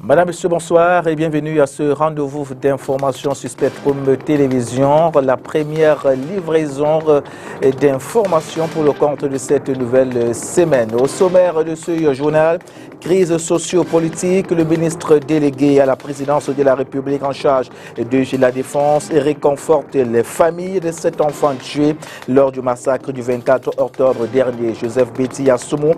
Madame, Monsieur, bonsoir et bienvenue à ce rendez-vous d'information sur Spectrum Télévision, la première livraison d'informations pour le compte de cette nouvelle semaine. Au sommaire de ce journal, crise socio-politique, le ministre délégué à la présidence de la République en charge de la défense réconforte les familles de 7 enfants tués lors du massacre du 24 octobre dernier. Joseph Betty Assomo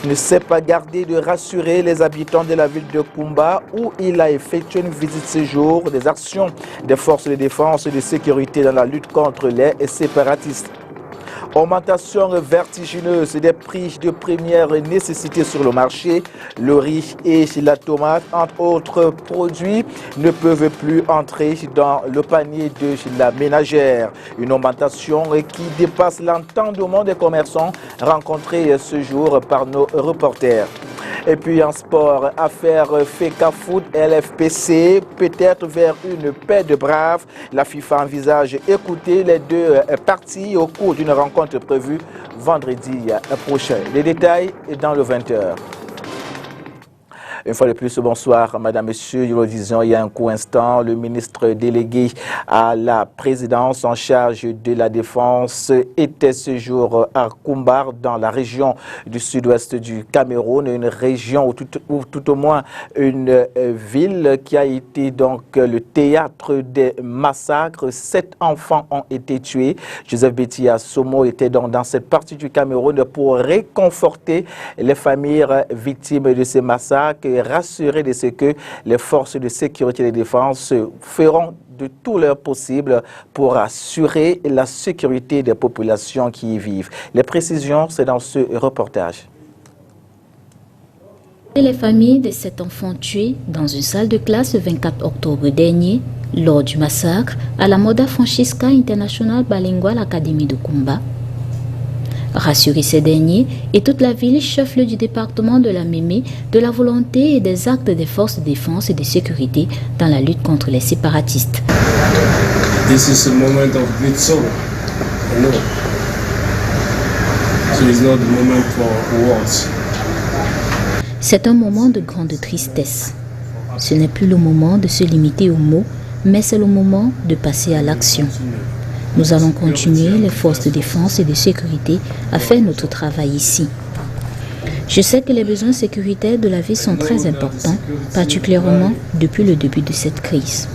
ne s'est pas gardé de rassurer les habitants de la ville de Kumba où il a effectué une visite séjour des actions des forces de défense et de sécurité dans la lutte contre les séparatistes. Augmentation vertigineuse des prix de première nécessité sur le marché. Le riz et la tomate, entre autres produits, ne peuvent plus entrer dans le panier de la ménagère. Une augmentation qui dépasse l'entendement des commerçants rencontrés ce jour par nos reporters. Et puis en sport, affaire FECAFOOT LFPC, peut-être vers une paix de braves. La FIFA envisage écouter les deux parties au cours d'une rencontre prévue vendredi prochain. Les détails dans le 20h. Une fois de plus, bonsoir, Madame, Monsieur. Nous le disions il y a un court instant, le ministre délégué à la présidence en charge de la défense était ce jour à Kumbar, dans la région du sud-ouest du Cameroun, une région ou tout au moins une ville qui a été donc le théâtre des massacres. 7 enfants ont été tués. Joseph Betty Assomo était donc dans cette partie du Cameroun pour réconforter les familles victimes de ces massacres et rassurer de ce que les forces de sécurité et de défense feront de tout leur possible pour assurer la sécurité des populations qui y vivent. Les précisions, c'est dans ce reportage. Les familles de 7 enfants tués dans une salle de classe le 24 octobre dernier, lors du massacre à la Moda Francisca International Bilingual Academy de Kumba. Rassurer ces derniers et toute la ville chef-lieu du département de la Mémé de la volonté et des actes des forces de défense et de sécurité dans la lutte contre les séparatistes. This is a moment of great sorrow. No. So it's not the moment for words. C'est un moment de grande tristesse. Ce n'est plus le moment de se limiter aux mots, mais c'est le moment de passer à l'action. Nous allons continuer, les forces de défense et de sécurité, à faire notre travail ici. Je sais que les besoins sécuritaires de la ville sont très importants, particulièrement depuis le début de cette crise.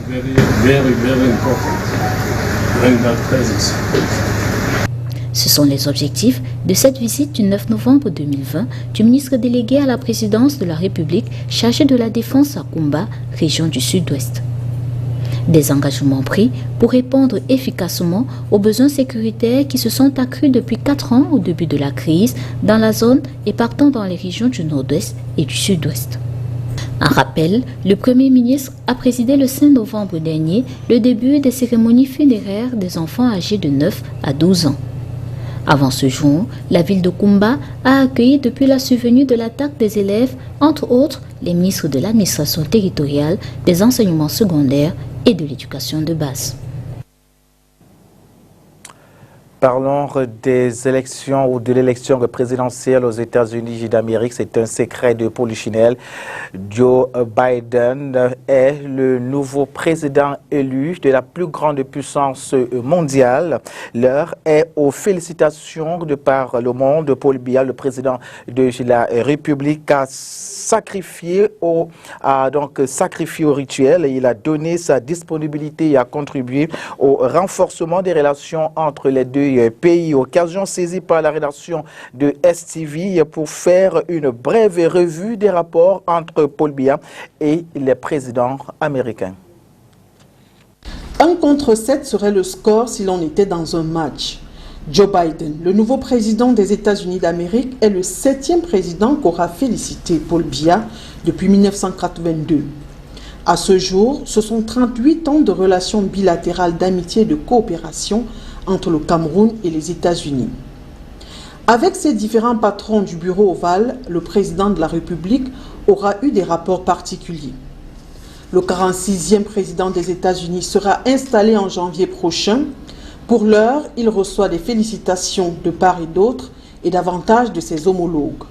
Ce sont les objectifs de cette visite du 9 novembre 2020 du ministre délégué à la présidence de la République chargé de la défense à Kumba, région du Sud-Ouest. Des engagements pris pour répondre efficacement aux besoins sécuritaires qui se sont accrus depuis 4 ans au début de la crise dans la zone et partant dans les régions du Nord-Ouest et du Sud-Ouest. En rappel, le Premier ministre a présidé le 5 novembre dernier le début des cérémonies funéraires des enfants âgés de 9 à 12 ans. Avant ce jour, la ville de Kumba a accueilli depuis la survenue de l'attaque des élèves, entre autres les ministres de l'administration territoriale, des enseignements secondaires et de l'éducation de base. Parlons des élections ou de l'élection présidentielle aux États-Unis d'Amérique. C'est un secret de polichinelle. Joe Biden est le nouveau président élu de la plus grande puissance mondiale. L'heure est aux félicitations de par le monde. Paul Biya, le président de la République, a sacrifié au rituel. Il a donné sa disponibilité et a contribué au renforcement des relations entre les deux pays. Occasion saisie par la rédaction de STV pour faire une brève revue des rapports entre Paul Biya et les présidents américains. 1-7 serait le score si l'on était dans un match. Joe Biden, le nouveau président des États-Unis d'Amérique, est le 7e président qu'aura félicité Paul Biya depuis 1982. À ce jour, ce sont 38 ans de relations bilatérales d'amitié et de coopération entre le Cameroun et les États-Unis. Avec ses différents patrons du bureau ovale, le président de la République aura eu des rapports particuliers. Le 46e président des États-Unis sera installé en janvier prochain. Pour l'heure, il reçoit des félicitations de part et d'autre et davantage de ses homologues.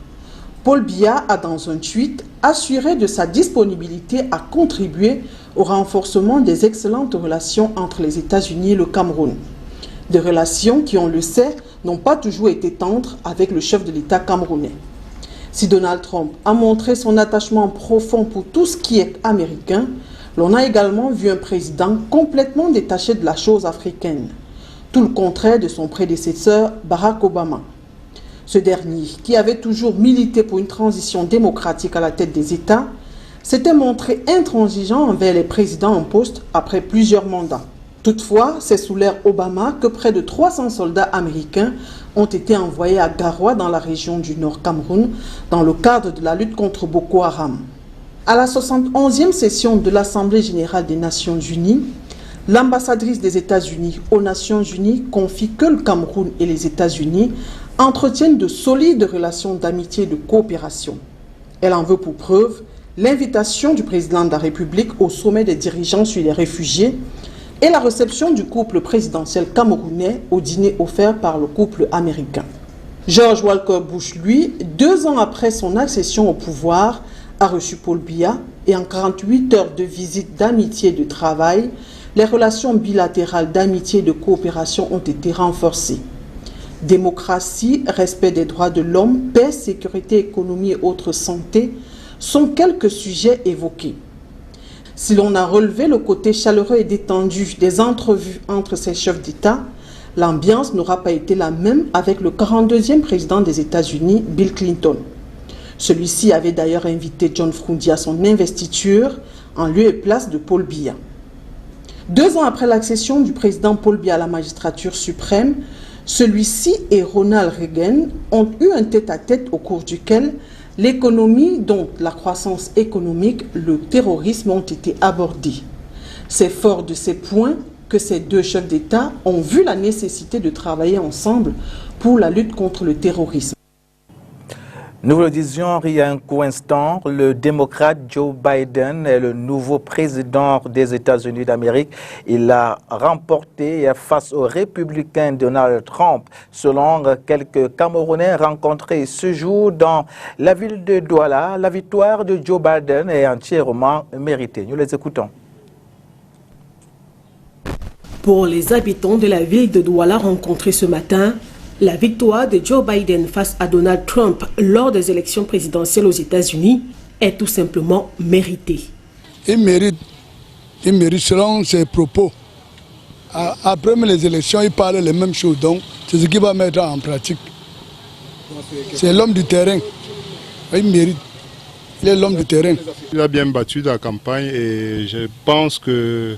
Paul Biya a dans un tweet assuré de sa disponibilité à contribuer au renforcement des excellentes relations entre les États-Unis et le Cameroun. Des relations qui, on le sait, n'ont pas toujours été tendres avec le chef de l'État camerounais. Si Donald Trump a montré son attachement profond pour tout ce qui est américain, l'on a également vu un président complètement détaché de la chose africaine, tout le contraire de son prédécesseur Barack Obama. Ce dernier, qui avait toujours milité pour une transition démocratique à la tête des États, s'était montré intransigeant envers les présidents en poste après plusieurs mandats. Toutefois, c'est sous l'ère Obama que près de 300 soldats américains ont été envoyés à Garoua dans la région du Nord Cameroun dans le cadre de la lutte contre Boko Haram. À la 71e session de l'Assemblée générale des Nations unies, l'ambassadrice des États-Unis aux Nations unies confie que le Cameroun et les États-Unis entretiennent de solides relations d'amitié et de coopération. Elle en veut pour preuve l'invitation du président de la République au sommet des dirigeants sur les réfugiés et la réception du couple présidentiel camerounais au dîner offert par le couple américain. George Walker Bush, lui, 2 ans après son accession au pouvoir, a reçu Paul Biya et en 48 heures de visite d'amitié et de travail, les relations bilatérales d'amitié et de coopération ont été renforcées. Démocratie, respect des droits de l'homme, paix, sécurité, économie et autres santé sont quelques sujets évoqués. Si l'on a relevé le côté chaleureux et détendu des entrevues entre ces chefs d'État, l'ambiance n'aura pas été la même avec le 42e président des États-Unis, Bill Clinton. Celui-ci avait d'ailleurs invité John Frundi à son investiture en lieu et place de Paul Biya. 2 ans après l'accession du président Paul Biya à la magistrature suprême, celui-ci et Ronald Reagan ont eu un tête-à-tête au cours duquel l'économie, donc la croissance économique, le terrorisme ont été abordés. C'est fort de ces points que ces 2 chefs d'État ont vu la nécessité de travailler ensemble pour la lutte contre le terrorisme. Nous le disions il y a un instant, le démocrate Joe Biden est le nouveau président des États-Unis d'Amérique. Il a remporté face au républicain Donald Trump, selon quelques Camerounais rencontrés ce jour dans la ville de Douala. La victoire de Joe Biden est entièrement méritée. Nous les écoutons. Pour les habitants de la ville de Douala rencontrés ce matin, la victoire de Joe Biden face à Donald Trump lors des élections présidentielles aux États-Unis est tout simplement méritée. Il mérite selon ses propos. Après les élections, il parle les mêmes choses, donc c'est ce qu'il va mettre en pratique. C'est l'homme du terrain. Il mérite. Il est l'homme du terrain. Il a bien battu dans la campagne et je pense que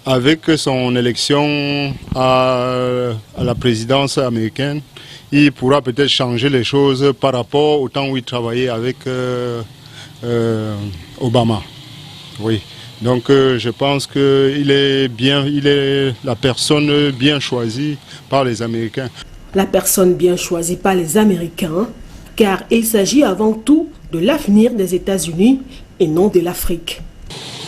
avec son élection à la présidence américaine, il pourra peut-être changer les choses par rapport au temps où il travaillait avec Obama. Oui. Donc je pense qu'il est la personne bien choisie par les Américains. La personne bien choisie par les Américains, car il s'agit avant tout de l'avenir des États-Unis et non de l'Afrique.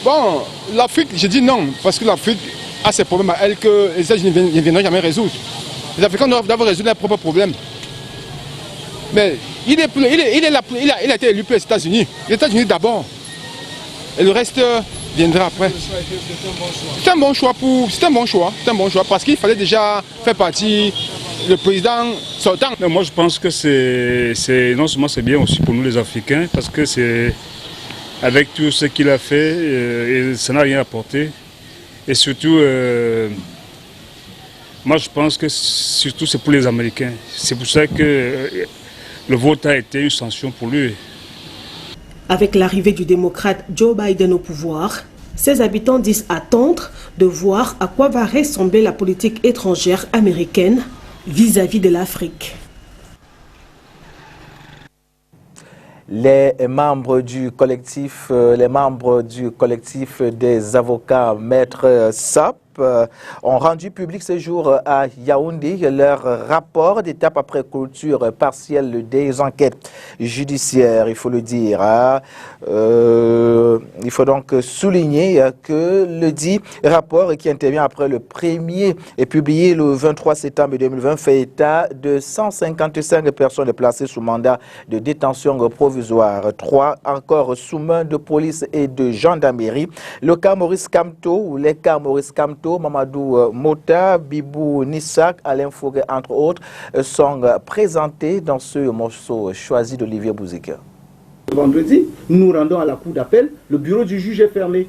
Bon, l'Afrique, je dis non, parce que l'Afrique a ses problèmes à elle que les États-Unis ne viendraient jamais résoudre. Les Africains doivent résoudre leurs propres problèmes. Mais il a été élu pour les États-Unis. Les États-Unis d'abord. Et le reste viendra après. C'est un bon choix parce qu'il fallait déjà faire partie le président sortant. Mais moi je pense que non seulement c'est bien aussi pour nous les Africains, parce que c'est avec tout ce qu'il a fait, ça n'a rien apporté. Et surtout, moi je pense que surtout c'est pour les Américains. C'est pour ça que le vote a été une sanction pour lui. Avec l'arrivée du démocrate Joe Biden au pouvoir, ses habitants disent attendre de voir à quoi va ressembler la politique étrangère américaine vis-à-vis de l'Afrique. Les membres du collectif des avocats Maître Sap ont rendu public ce jour à Yaoundé leur rapport d'étape après clôture partielle des enquêtes judiciaires, il faut le dire. Il faut donc souligner que le dit rapport qui intervient après le premier est publié le 23 septembre 2020 fait état de 155 personnes placées sous mandat de détention provisoire, 3 encore sous main de police et de gendarmerie. Le cas Maurice Kamto ou les cas Maurice Kamto, Mamadou Mota, Bibou Nissak, Alain Fouguet, entre autres, sont présentés dans ce morceau choisi d'Olivier Bouzika. Vendredi, nous nous rendons à la cour d'appel, le bureau du juge est fermé.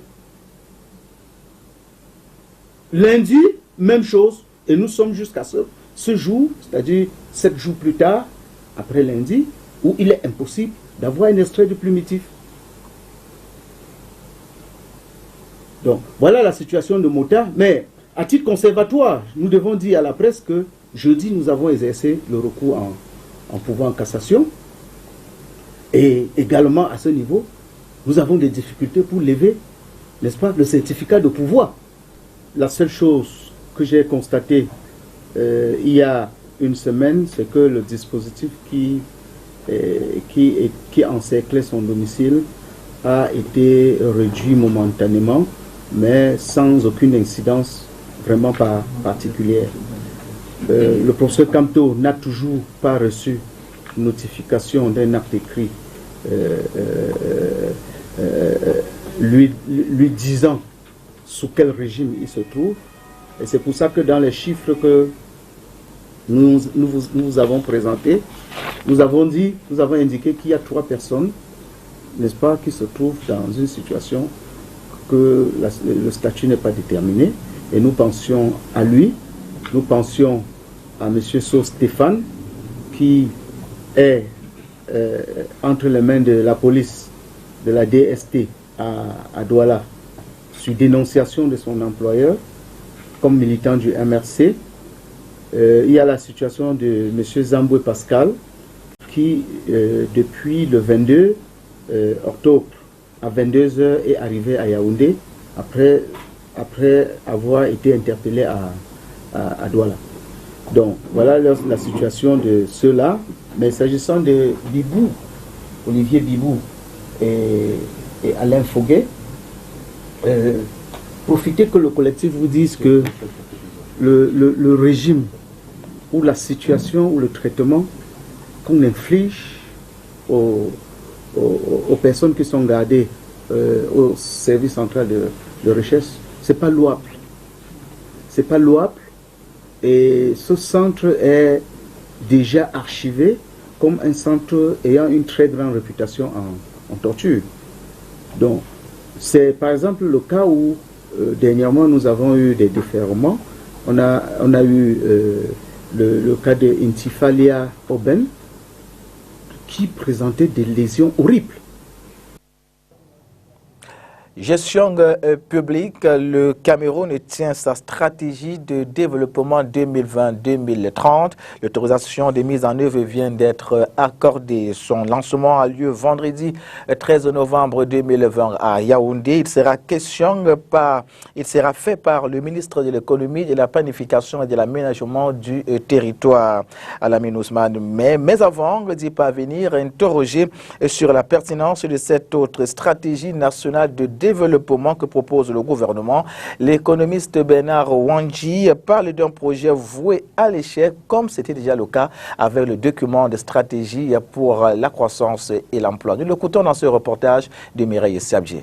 Lundi, même chose, et nous sommes jusqu'à ce jour, c'est-à-dire 7 jours plus tard, après lundi, où il est impossible d'avoir un extrait de plumitif. Donc, voilà la situation de Mota. Mais, à titre conservatoire, nous devons dire à la presse que jeudi, nous avons exercé le recours en pouvoir en cassation. Et également, à ce niveau, nous avons des difficultés pour lever, n'est-ce pas, le certificat de pouvoir. La seule chose que j'ai constatée il y a une semaine, c'est que le dispositif qui encerclait son domicile a été réduit momentanément, mais sans aucune incidence vraiment particulière. Le professeur Kamto n'a toujours pas reçu notification d'un acte écrit lui disant sous quel régime il se trouve. Et c'est pour ça que dans les chiffres que nous avons présentés, nous avons indiqué qu'il y a 3 personnes, n'est-ce pas, qui se trouvent dans une situation que le statut n'est pas déterminé. Et nous pensions à lui, nous pensions à M. So Stéphane, qui est entre les mains de la police, de la DST à Douala, sur dénonciation de son employeur, comme militant du MRC. Il y a la situation de M. Zamboué Pascal, qui, depuis le 22 octobre à 22h, est arrivé à Yaoundé, après avoir été interpellé à Douala. Donc, voilà la situation de ceux-là. Mais s'agissant de Bibou, Olivier Bibou et Alain Fouguet, profitez que le collectif vous dise que le régime ou la situation ou le traitement qu'on inflige aux personnes qui sont gardées au service central de recherche, c'est pas louable. C'est pas louable. Et ce centre est déjà archivé comme un centre ayant une très grande réputation en torture. Donc, c'est par exemple le cas où dernièrement nous avons eu des déferlements. On a eu le cas de Intifalia Oben qui présentait des lésions horribles. Gestion publique, le Cameroun tient sa stratégie de développement 2020-2030. L'autorisation de mise en œuvre vient d'être accordée. Son lancement a lieu vendredi 13 novembre 2020 à Yaoundé. Il sera fait par le ministre de l'économie, de la planification et de l'aménagement du territoire, Alamine Ousmane. Mais avant d'y parvenir, interroger sur la pertinence de cette autre stratégie nationale de développement que propose le gouvernement, l'économiste Bernard Wandji parle d'un projet voué à l'échec, comme c'était déjà le cas avec le document de stratégie pour la croissance et l'emploi. Nous l'écoutons dans ce reportage de Mireille Siabdje.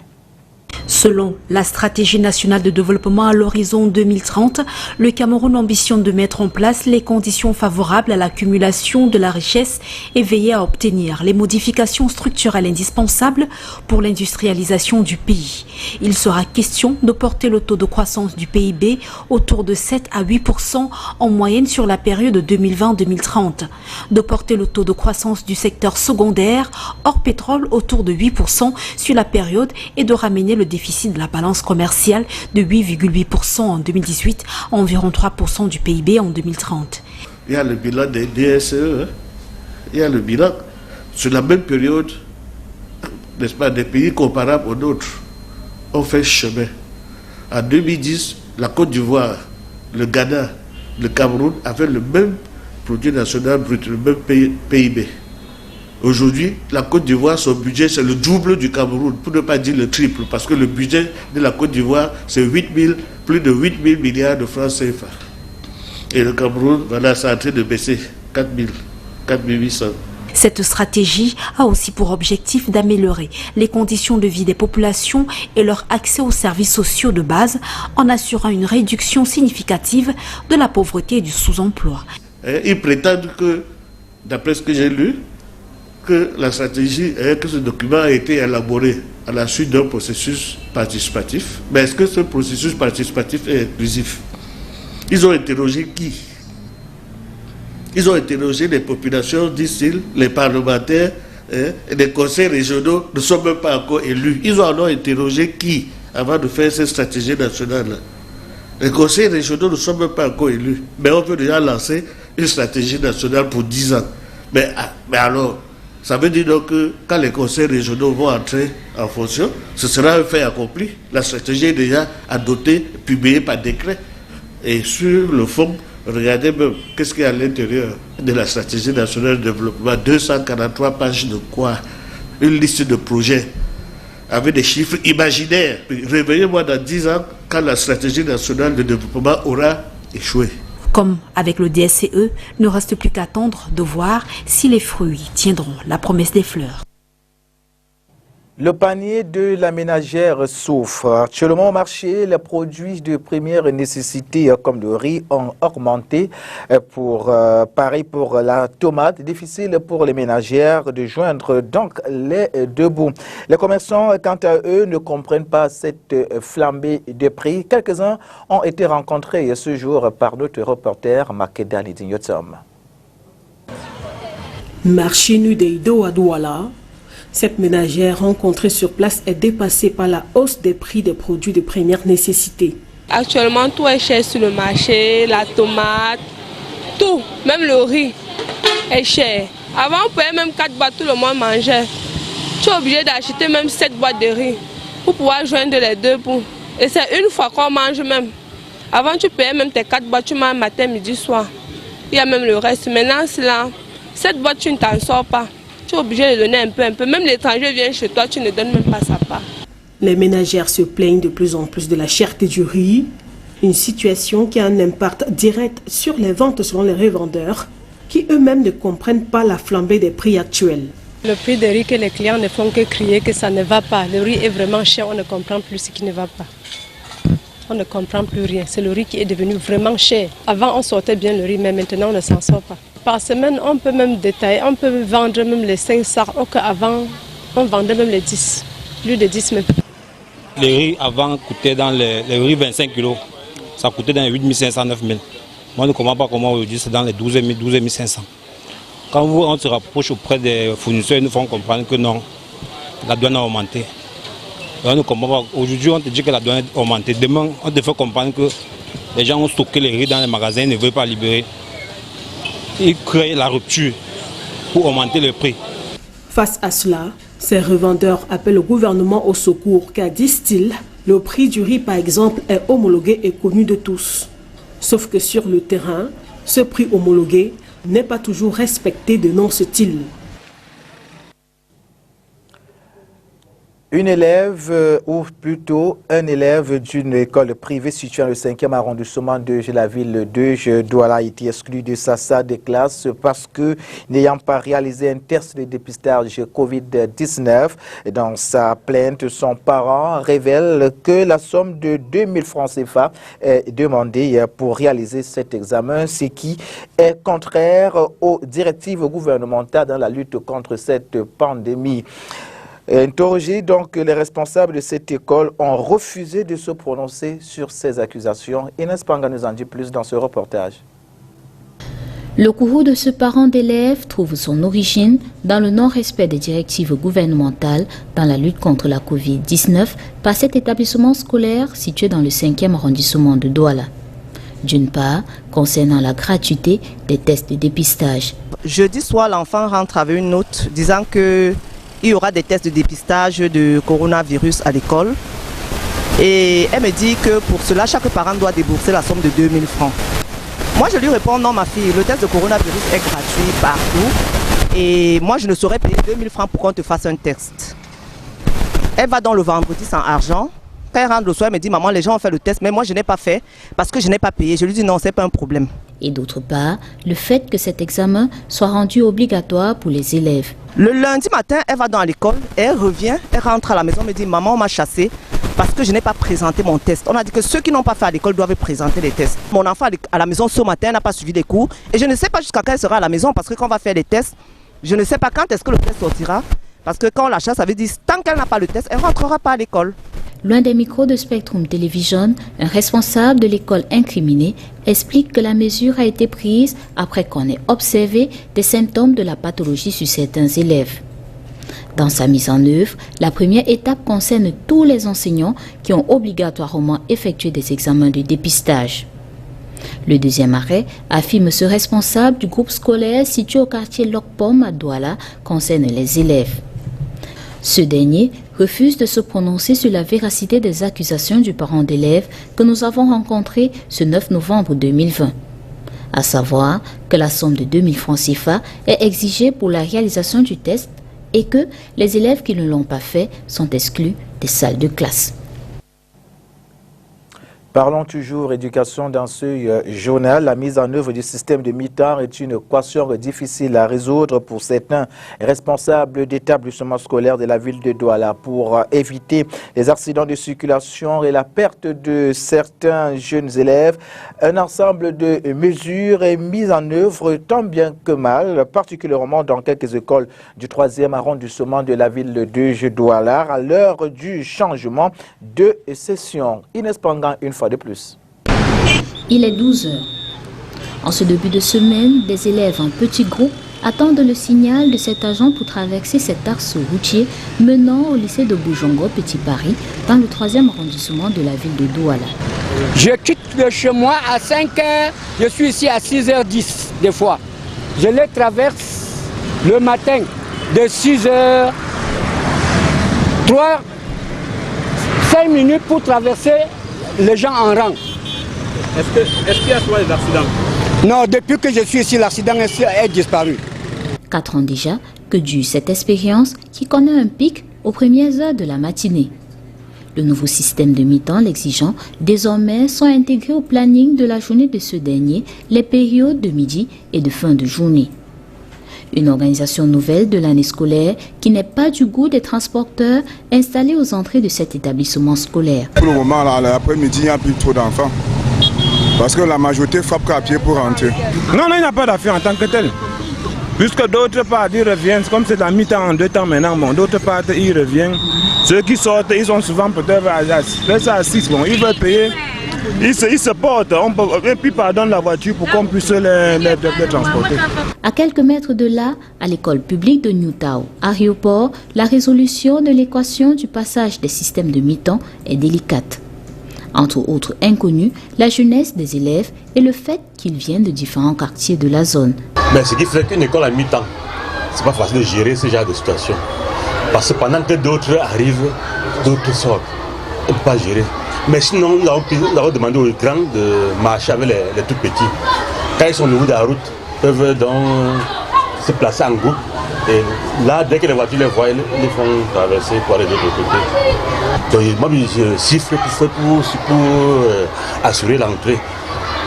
Selon la stratégie nationale de développement à l'horizon 2030, le Cameroun ambitionne de mettre en place les conditions favorables à l'accumulation de la richesse et veiller à obtenir les modifications structurelles indispensables pour l'industrialisation du pays. Il sera question de porter le taux de croissance du PIB autour de 7 à 8% en moyenne sur la période 2020-2030, de porter le taux de croissance du secteur secondaire hors pétrole autour de 8% sur la période et de ramener le déficit de la balance commerciale de 8,8% en 2018 à environ 3% du PIB en 2030. Il y a le bilan des DSE, il y a le bilan sur la même période, n'est-ce pas, des pays comparables aux nôtres ont fait chemin. En 2010, la Côte d'Ivoire, le Ghana, le Cameroun avaient le même produit national brut, le même PIB. Aujourd'hui, la Côte d'Ivoire, son budget, c'est le double du Cameroun, pour ne pas dire le triple, parce que le budget de la Côte d'Ivoire, c'est plus de 8 000 milliards de francs CFA. Et le Cameroun, voilà, c'est en train de baisser, 4 800. Cette stratégie a aussi pour objectif d'améliorer les conditions de vie des populations et leur accès aux services sociaux de base en assurant une réduction significative de la pauvreté et du sous-emploi. Ils prétendent que, d'après ce que j'ai lu, que la stratégie, que ce document a été élaboré à la suite d'un processus participatif. Mais est-ce que ce processus participatif est inclusif? Ils ont interrogé qui? Ils ont interrogé les populations, disent-ils, les parlementaires, et les conseils régionaux ne sont même pas encore élus. Ils ont alors interrogé qui avant de faire cette stratégie nationale-là? Les conseils régionaux ne sont même pas encore élus. Mais on peut déjà lancer une stratégie nationale pour 10 ans. Mais alors, ça veut dire donc que quand les conseils régionaux vont entrer en fonction, ce sera un fait accompli. La stratégie est déjà adoptée, publiée par décret. Et sur le fond, regardez même qu'est-ce qu'il y a à l'intérieur de la stratégie nationale de développement. 243 pages de quoi? Une liste de projets avec des chiffres imaginaires. Réveillez-moi dans 10 ans quand la stratégie nationale de développement aura échoué. Comme avec le DSCE, ne reste plus qu'attendre de voir si les fruits tiendront la promesse des fleurs. Le panier de la ménagère souffre. Actuellement au marché, les produits de première nécessité comme le riz ont augmenté. Pareil pour la tomate, difficile pour les ménagères de joindre donc les deux bouts. Les commerçants, quant à eux, ne comprennent pas cette flambée de prix. Quelques-uns ont été rencontrés ce jour par notre reporter Makeda Lidinyotom. Marché nu d'Eido à Douala. Cette ménagère rencontrée sur place est dépassée par la hausse des prix des produits de première nécessité. Actuellement, tout est cher sur le marché, la tomate, tout, même le riz est cher. Avant, on payait même 4 boîtes, tout le monde mangeait. Tu es obligé d'acheter même 7 boîtes de riz pour pouvoir joindre les deux bouts. Et c'est une fois qu'on mange même. Avant, tu payais même tes 4 boîtes, tu manges matin, midi, soir. Il y a même le reste. Maintenant, c'est là, 7 boîtes, tu ne t'en sors pas. Tu es obligé de donner un peu. Même l'étranger vient chez toi, tu ne donnes même pas sa part. Les ménagères se plaignent de plus en plus de la cherté du riz, une situation qui a un impact direct sur les ventes selon les revendeurs, qui eux-mêmes ne comprennent pas la flambée des prix actuels. Le prix des riz que les clients ne font que crier que ça ne va pas. Le riz est vraiment cher, on ne comprend plus ce qui ne va pas. On ne comprend plus rien. C'est le riz qui est devenu vraiment cher. Avant, on sortait bien le riz, mais maintenant, on ne s'en sort pas. Par semaine, on peut même détailler, on peut vendre même les 5 sacs, avant, on vendait même les 10, plus de 10 même. Le riz avant coûtait dans les riz 25 kg, ça coûtait dans les 8 500, 9 000. Moi, je ne comprends pas comment aujourd'hui c'est dans les 12 500. Quand on se rapproche auprès des fournisseurs, ils nous font comprendre que non, la douane a augmenté. On ne comprend pas. Aujourd'hui, on te dit que la douane a augmenté. Demain, on te fait comprendre que les gens ont stocké les riz dans les magasins, ils ne veulent pas libérer. Ils créent la rupture pour augmenter le prix. Face à cela, ces revendeurs appellent le gouvernement au secours car, disent-ils, le prix du riz par exemple est homologué et connu de tous. Sauf que sur le terrain, ce prix homologué n'est pas toujours respecté de non-ce-til. Une élève, ou plutôt un élève d'une école privée située dans le 5e arrondissement de la ville de Douala a été exclu de sa salle de classe parce que, n'ayant pas réalisé un test de dépistage Covid-19, dans sa plainte, son parent révèle que la somme de 2000 francs CFA est demandée pour réaliser cet examen, ce qui est contraire aux directives gouvernementales dans la lutte contre cette pandémie. Interrogés, donc, les responsables de cette école ont refusé de se prononcer sur ces accusations. Inès Panga nous en dit plus dans ce reportage. Le courroux de ce parent d'élève trouve son origine dans le non-respect des directives gouvernementales dans la lutte contre la Covid-19 par cet établissement scolaire situé dans le 5e arrondissement de Douala. D'une part, concernant la gratuité des tests de dépistage. Jeudi soir, l'enfant rentre avec une note disant que il y aura des tests de dépistage de coronavirus à l'école. Et elle me dit que pour cela, chaque parent doit débourser la somme de 2000 francs. Moi, je lui réponds, non ma fille, le test de coronavirus est gratuit partout. Et moi, je ne saurais payer 2000 francs pour qu'on te fasse un test. Elle va donc le vendredi sans argent. Quand elle rentre le soir, elle me dit, maman, les gens ont fait le test, mais moi, je n'ai pas fait parce que je n'ai pas payé. Je lui dis, non, c'est pas un problème. Et d'autre part, le fait que cet examen soit rendu obligatoire pour les élèves. Le lundi matin, elle va dans l'école, elle revient, elle rentre à la maison, elle me dit, maman, on m'a chassé parce que je n'ai pas présenté mon test. On a dit que ceux qui n'ont pas fait à l'école doivent présenter les tests. Mon enfant à la maison ce matin n'a pas suivi les cours et je ne sais pas jusqu'à quand elle sera à la maison parce que quand on va faire les tests, je ne sais pas quand est-ce que le test sortira. Parce que quand on la chasse, ça veut dire tant qu'elle n'a pas le test, elle ne rentrera pas à l'école. Loin des micros de Spectrum Television, un responsable de l'école incriminée explique que la mesure a été prise après qu'on ait observé des symptômes de la pathologie sur certains élèves. Dans sa mise en œuvre, la première étape concerne tous les enseignants qui ont obligatoirement effectué des examens de dépistage. Le deuxième arrêt, affirme ce responsable du groupe scolaire situé au quartier Lokpom à Douala, concerne les élèves. Ce dernier refuse de se prononcer sur la véracité des accusations du parent d'élève que nous avons rencontré ce 9 novembre 2020. À savoir que la somme de 2000 francs CFA est exigée pour la réalisation du test et que les élèves qui ne l'ont pas fait sont exclus des salles de classe. Parlons toujours éducation dans ce journal. La mise en œuvre du système de mi-temps est une équation difficile à résoudre pour certains responsables d'établissements scolaires de la ville de Douala pour éviter les accidents de circulation et la perte de certains jeunes élèves. Un ensemble de mesures est mis en œuvre tant bien que mal, particulièrement dans quelques écoles du 3e arrondissement de la ville de Douala à l'heure du changement de session. Inès Pangan, une fois de plus. Il est 12 heures. En ce début de semaine, des élèves en petits groupes attendent le signal de cet agent pour traverser cet axe routier menant au lycée de Boujongo, Petit Paris, dans le 3e arrondissement de la ville de Douala. Je quitte de chez moi à 5 h, je suis ici à 6h10 des fois. Je les traverse le matin de 6 h, 5 minutes pour traverser les gens en rang. Est-ce qu'il y a souvent des accidents? Non, depuis que je suis ici, l'accident est disparu. 4 ans déjà que dure cette expérience qui connaît un pic aux premières heures de la matinée. Le nouveau système de mi-temps l'exigeant, désormais sont intégrés au planning de la journée de ce dernier les périodes de midi et de fin de journée. Une organisation nouvelle de l'année scolaire qui n'est pas du goût des transporteurs installés aux entrées de cet établissement scolaire. Pour le moment, l'après-midi, il n'y a plus trop d'enfants. Parce que la majorité frappe qu'à pied pour rentrer. Non, il n'y a pas d'affaire en tant que tel. Puisque d'autres parts, ils reviennent, comme c'est la mi-temps en 2 temps maintenant, bon, d'autres parts, ils reviennent. Ceux qui sortent, ils sont souvent peut-être à 6, bon, ils veulent payer. Ils se portent, et puis pardonnent la voiture pour qu'on puisse les transporter. À quelques mètres de là, à l'école publique de Newtown, à Rioport, la résolution de l'équation du passage des systèmes de mi-temps est délicate. Entre autres inconnus, la jeunesse des élèves et le fait qu'ils viennent de différents quartiers de la zone. Mais ce qui fait qu'une école à mi-temps, c'est pas facile de gérer ce genre de situation. Parce que pendant que d'autres arrivent, d'autres sortent. On ne peut pas gérer. Mais sinon, nous avons demandé aux grands de marcher avec les tout petits. Quand ils sont au niveau de la route, ils peuvent donc se placer en groupe. Et là, dès que les voitures les voient, ils les font traverser pour aller de l'autre côté. Donc moi, je siffle pour assurer l'entrée.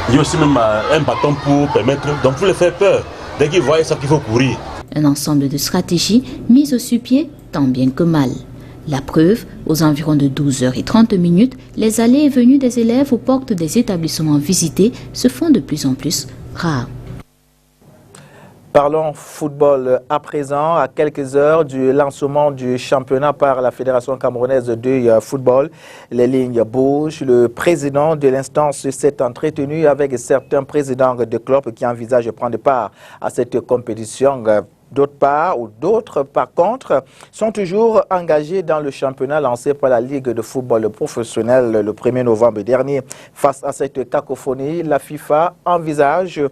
Il y a aussi même un bâton pour permettre, donc pour les faire peur. Dès qu'ils voient ça, qu'il faut courir. Un ensemble de stratégies mises au su-pied tant bien que mal. La preuve, aux environs de 12h30, les allées et venues des élèves aux portes des établissements visités se font de plus en plus rares. Parlons football à présent, à quelques heures du lancement du championnat par la Fédération camerounaise de football. Les lignes bougent. Le président de l'instance s'est entretenu avec certains présidents de clubs qui envisagent de prendre part à cette compétition. D'autres, par contre, sont toujours engagés dans le championnat lancé par la Ligue de football professionnel le 1er novembre dernier. Face à cette cacophonie, la FIFA envisage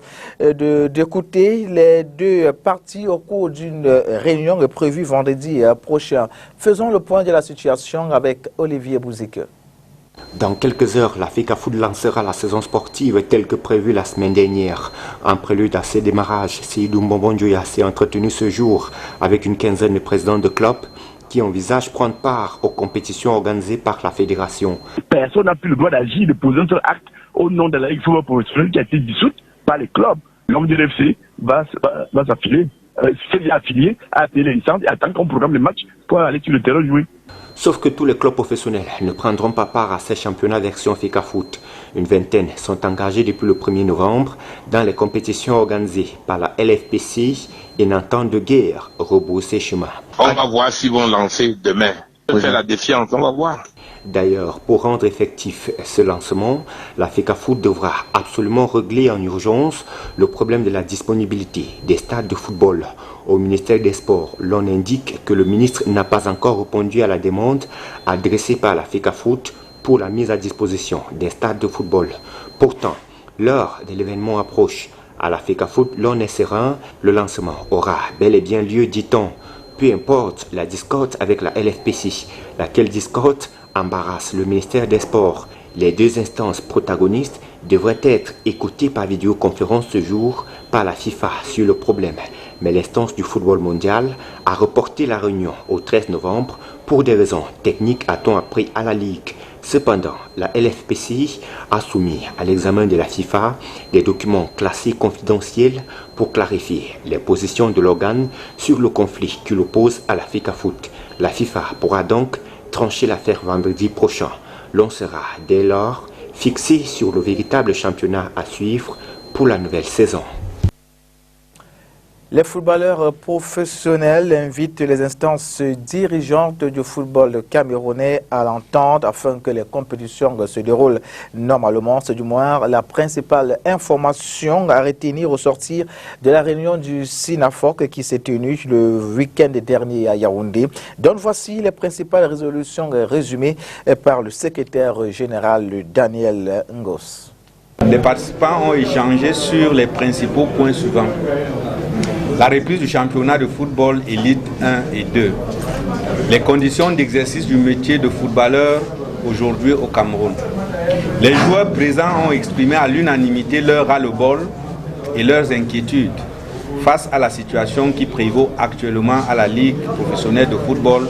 d'écouter les deux parties au cours d'une réunion prévue vendredi prochain. Faisons le point de la situation avec Olivier Bouzike. Dans quelques heures, la FECAFOOT lancera la saison sportive telle que prévue la semaine dernière. En prélude à ce démarrage, Seydou Mbonbondjoya s'est entretenu ce jour avec une quinzaine de présidents de clubs qui envisagent prendre part aux compétitions organisées par la fédération. Personne n'a plus le droit d'agir, de poser un seul acte au nom de la Ligue football professionnelle qui a été dissoute par les clubs. L'homme du RFC va s'affiler. C'est affilié à payer les licences et attendre qu'on programme les matchs pour aller sur le terrain jouer. Sauf que tous les clubs professionnels ne prendront pas part à ces championnats version FECAFOOT. Une vingtaine sont engagés depuis le 1er novembre dans les compétitions organisées par la LFPC et n'entendent de guère rebrousser chemin. On va voir s'ils vont lancer demain. Faire la défiance, on va voir. D'ailleurs, pour rendre effectif ce lancement, la FECAFOOT devra absolument régler en urgence le problème de la disponibilité des stades de football. Au ministère des Sports, l'on indique que le ministre n'a pas encore répondu à la demande adressée par la FECAFOOT pour la mise à disposition des stades de football. Pourtant, l'heure de l'événement approche. À la FECAFOOT, l'on est serein, le lancement aura bel et bien lieu, dit-on. Peu importe la discorde avec la LFPC, laquelle discorde embarrasse le ministère des Sports. Les deux instances protagonistes devraient être écoutées par vidéoconférence ce jour par la FIFA sur le problème. Mais l'instance du football mondial a reporté la réunion au 13 novembre pour des raisons techniques, a-t-on appris à la Ligue. Cependant, la LFPC a soumis à l'examen de la FIFA des documents classés confidentiels pour clarifier les positions de l'organe sur le conflit qui l'oppose à la FECAFOOT. La FIFA pourra donc trancher l'affaire vendredi prochain. L'on sera dès lors fixé sur le véritable championnat à suivre pour la nouvelle saison. Les footballeurs professionnels invitent les instances dirigeantes du football camerounais à l'entente afin que les compétitions se déroulent normalement. C'est du moins la principale information à retenir au sortir de la réunion du SINAFOC qui s'est tenue le week-end dernier à Yaoundé. Donc voici les principales résolutions résumées par le secrétaire général Daniel Ngos. Les participants ont échangé sur les principaux points suivants. La reprise du championnat de football élite 1 et 2. Les conditions d'exercice du métier de footballeur aujourd'hui au Cameroun. Les joueurs présents ont exprimé à l'unanimité leur ras-le-bol et leurs inquiétudes face à la situation qui prévaut actuellement à la Ligue professionnelle de football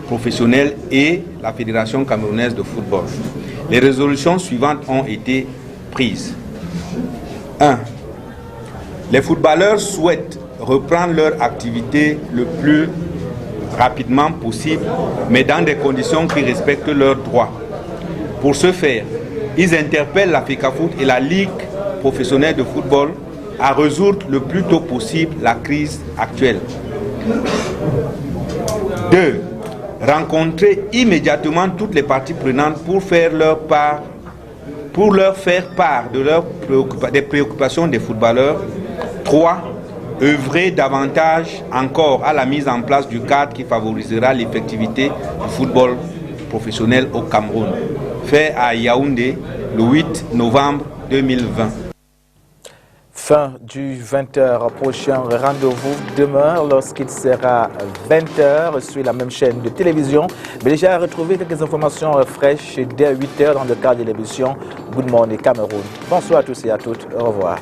professionnelle et la Fédération camerounaise de football. Les résolutions suivantes ont été prises. 1. Les footballeurs souhaitent reprendre leur activité le plus rapidement possible, mais dans des conditions qui respectent leurs droits. Pour ce faire, ils interpellent la FECAFOOT et la Ligue professionnelle de football à résoudre le plus tôt possible la crise actuelle. 2. Rencontrer immédiatement toutes les parties prenantes pour leur faire part des préoccupations des footballeurs. 3. Œuvrer davantage encore à la mise en place du cadre qui favorisera l'effectivité du football professionnel au Cameroun. Fait à Yaoundé le 8 novembre 2020. Fin du 20h prochain. Rendez-vous demain lorsqu'il sera 20h sur la même chaîne de télévision. Mais déjà, retrouvez quelques informations fraîches dès 8h dans le cadre de l'émission Good Morning Cameroun. Bonsoir à tous et à toutes. Au revoir.